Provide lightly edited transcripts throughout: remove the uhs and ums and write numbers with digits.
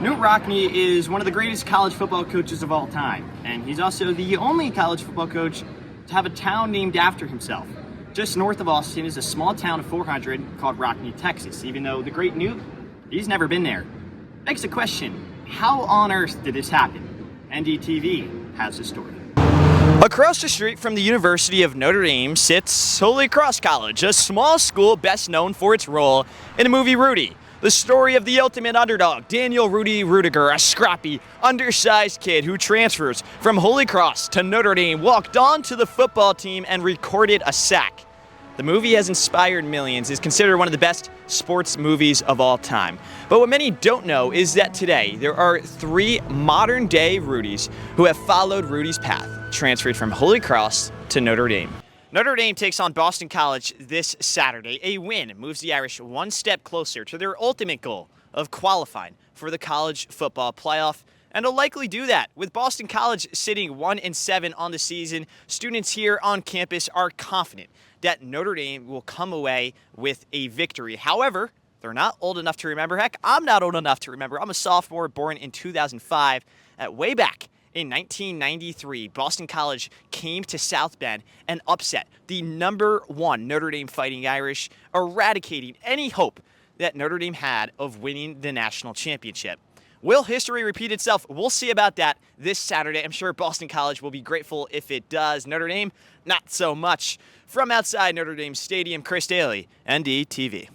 Knute Rockne is one of the greatest college football coaches of all time, and he's also the only college football coach to have a town named after himself. Just north of Austin is a small town of 400 called Rockne, Texas, even though the great Knute, he's never been there. Begs the question, how on earth did this happen? NDTV has the story. Across the street from the University of Notre Dame sits Holy Cross College, a small school best known for its role in the movie Rudy. The story of the ultimate underdog, Daniel Rudy Rudiger, a scrappy, undersized kid who transfers from Holy Cross to Notre Dame, walked on to the football team and recorded a sack. The movie has inspired millions, is considered one of the best sports movies of all time. But what many don't know is that today there are 3 modern-day Rudys who have followed Rudy's path, transferred from Holy Cross to Notre Dame. Notre Dame takes on Boston College this Saturday. A win moves the Irish one step closer to their ultimate goal of qualifying for the college football playoff, and will likely do that. With Boston College sitting 1-7 on the season, students here on campus are confident that Notre Dame will come away with a victory. However, they're not old enough to remember. Heck, I'm not old enough to remember. I'm a sophomore born in 2005. Way back in 1993, Boston College came to South Bend and upset the #1 Notre Dame Fighting Irish, eradicating any hope that Notre Dame had of winning the national championship. Will history repeat itself? We'll see about that this Saturday. I'm sure Boston College will be grateful if it does. Notre Dame, not so much. From outside Notre Dame Stadium, Chris Dailey, NDTV.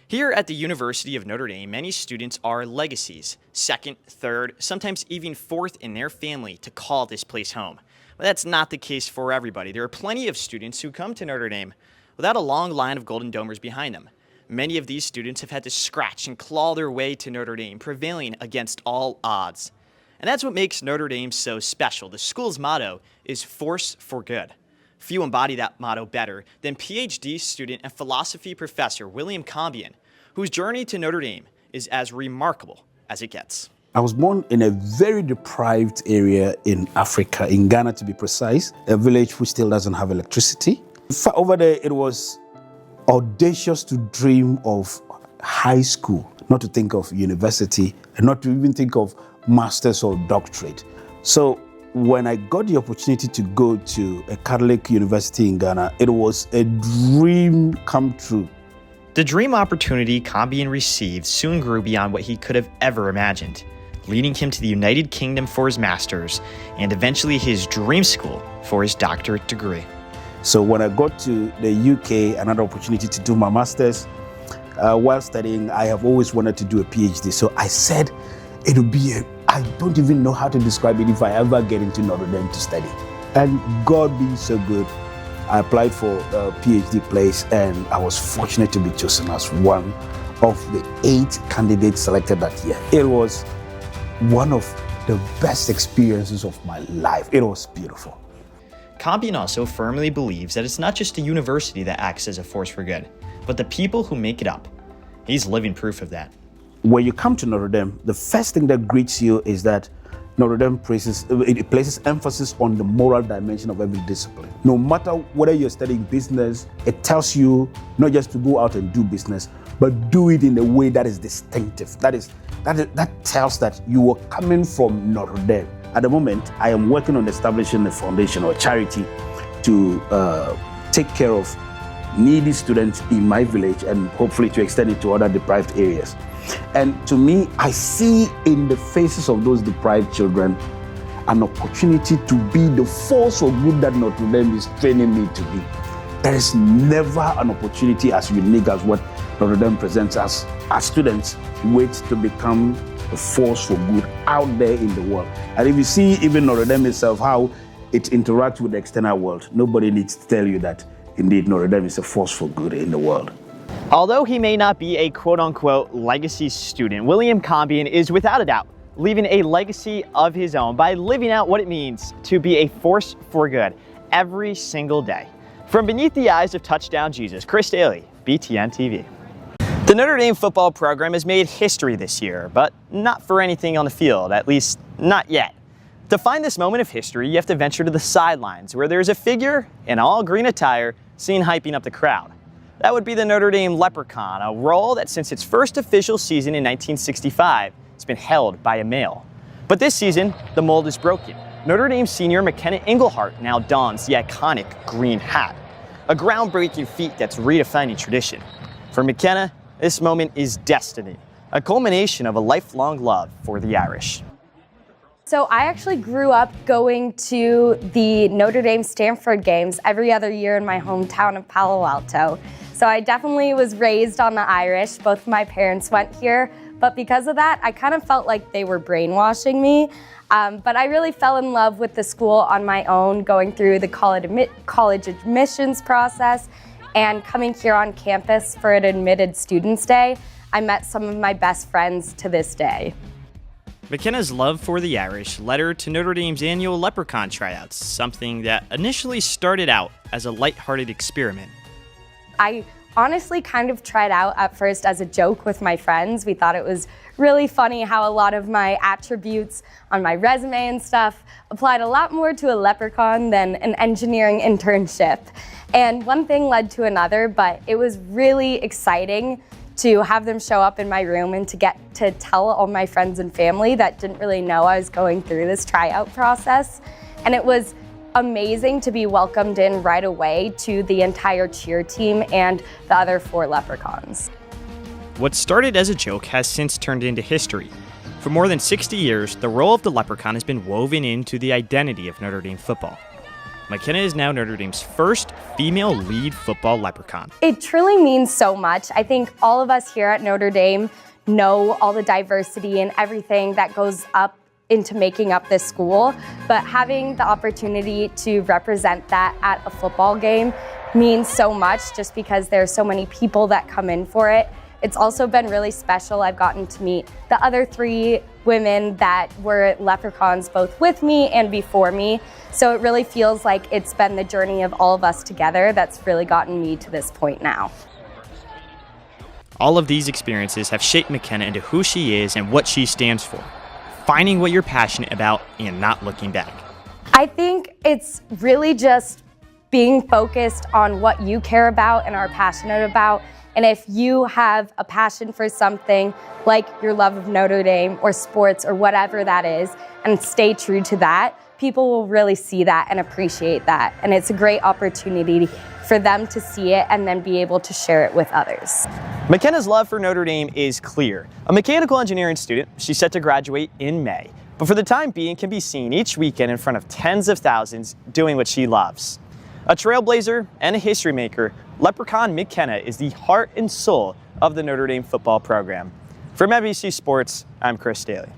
Here at the University of Notre Dame, many students are legacies, 2nd, 3rd, sometimes even 4th in their family to call this place home. But that's not the case for everybody. There are plenty of students who come to Notre Dame without a long line of Golden Domers behind them. Many of these students have had to scratch and claw their way to Notre Dame, prevailing against all odds. And that's what makes Notre Dame so special. The school's motto is Force for Good. Few embody that motto better than PhD student and philosophy professor William Cambion, whose journey to Notre Dame is as remarkable as it gets. I was born in a very deprived area in Africa, in Ghana to be precise, a village which still doesn't have electricity. Over there, it was audacious to dream of high school, not to think of university, and not to even think of master's or doctorate. So when I got the opportunity to go to a Catholic university in Ghana, it was a dream come true. The dream opportunity Cambion received soon grew beyond what he could have ever imagined, leading him to the United Kingdom for his master's and eventually his dream school for his doctorate degree. So when I got to the UK, another opportunity to do my master's, while studying, I have always wanted to do a PhD. So I said it would be I don't even know how to describe it if I ever get into Notre Dame to study. And God being so good, I applied for a PhD place and I was fortunate to be chosen as one of the 8 candidates selected that year. It was one of the best experiences of my life. It was beautiful. Cambion also firmly believes that it's not just a university that acts as a force for good, but the people who make it up. He's living proof of that. When you come to Notre Dame, the first thing that greets you is that Notre Dame places emphasis on the moral dimension of every discipline. No matter whether you're studying business, it tells you not just to go out and do business, but do it in a way that is distinctive. That tells that you are coming from Notre Dame. At the moment, I am working on establishing a foundation or charity to take care of needy students in my village and hopefully to extend it to other deprived areas. And to me, I see in the faces of those deprived children an opportunity to be the force for good that Notre Dame is training me to be. There is never an opportunity as unique as what Notre Dame presents us as students wait to become a force for good out there in the world. And if you see even Notre Dame itself, how it interacts with the external world, nobody needs to tell you that indeed Notre Dame is a force for good in the world. Although he may not be a quote-unquote legacy student, William Cambion is without a doubt leaving a legacy of his own by living out what it means to be a force for good every single day. From beneath the eyes of touchdown Jesus, Chris Dailey, BTN TV. The Notre Dame football program has made history this year, but not for anything on the field, at least not yet. To find this moment of history, you have to venture to the sidelines, where there's a figure in all green attire seen hyping up the crowd. That would be the Notre Dame Leprechaun, a role that since its first official season in 1965 has been held by a male. But this season, the mold is broken. Notre Dame senior McKenna Engelhardt now dons the iconic green hat, a groundbreaking feat that's redefining tradition. For McKenna, this moment is destiny, a culmination of a lifelong love for the Irish. So I actually grew up going to the Notre Dame Stanford games every other year in my hometown of Palo Alto. So I definitely was raised on the Irish. Both of my parents went here, but because of that, I kind of felt like they were brainwashing me. But I really fell in love with the school on my own, going through the college admissions process and coming here on campus for an admitted students day. I met some of my best friends to this day. McKenna's love for the Irish led her to Notre Dame's annual Leprechaun tryouts, something that initially started out as a lighthearted experiment. I honestly kind of tried out at first as a joke with my friends. We thought it was really funny how a lot of my attributes on my resume and stuff applied a lot more to a leprechaun than an engineering internship. And one thing led to another, but it was really exciting to have them show up in my room and to get to tell all my friends and family that didn't really know I was going through this tryout process. And it was amazing to be welcomed in right away to the entire cheer team and the other 4 leprechauns. What started as a joke has since turned into history. For more than 60 years, the role of the leprechaun has been woven into the identity of Notre Dame football. McKenna is now Notre Dame's first female lead football leprechaun. It truly means so much. I think all of us here at Notre Dame know all the diversity and everything that goes up into making up this school, but having the opportunity to represent that at a football game means so much just because there's so many people that come in for it. It's also been really special. I've gotten to meet the other 3 women that were leprechauns both with me and before me. So it really feels like it's been the journey of all of us together that's really gotten me to this point now. All of these experiences have shaped McKenna into who she is and what she stands for, finding what you're passionate about and not looking back. I think it's really just being focused on what you care about and are passionate about. And if you have a passion for something like your love of Notre Dame or sports or whatever that is, and stay true to that, people will really see that and appreciate that. And it's a great opportunity for them to see it and then be able to share it with others. McKenna's love for Notre Dame is clear. A mechanical engineering student, she's set to graduate in May, but for the time being can be seen each weekend in front of tens of thousands doing what she loves. A trailblazer and a history maker, Leprechaun McKenna is the heart and soul of the Notre Dame football program. From NBC Sports, I'm Chris Dailey.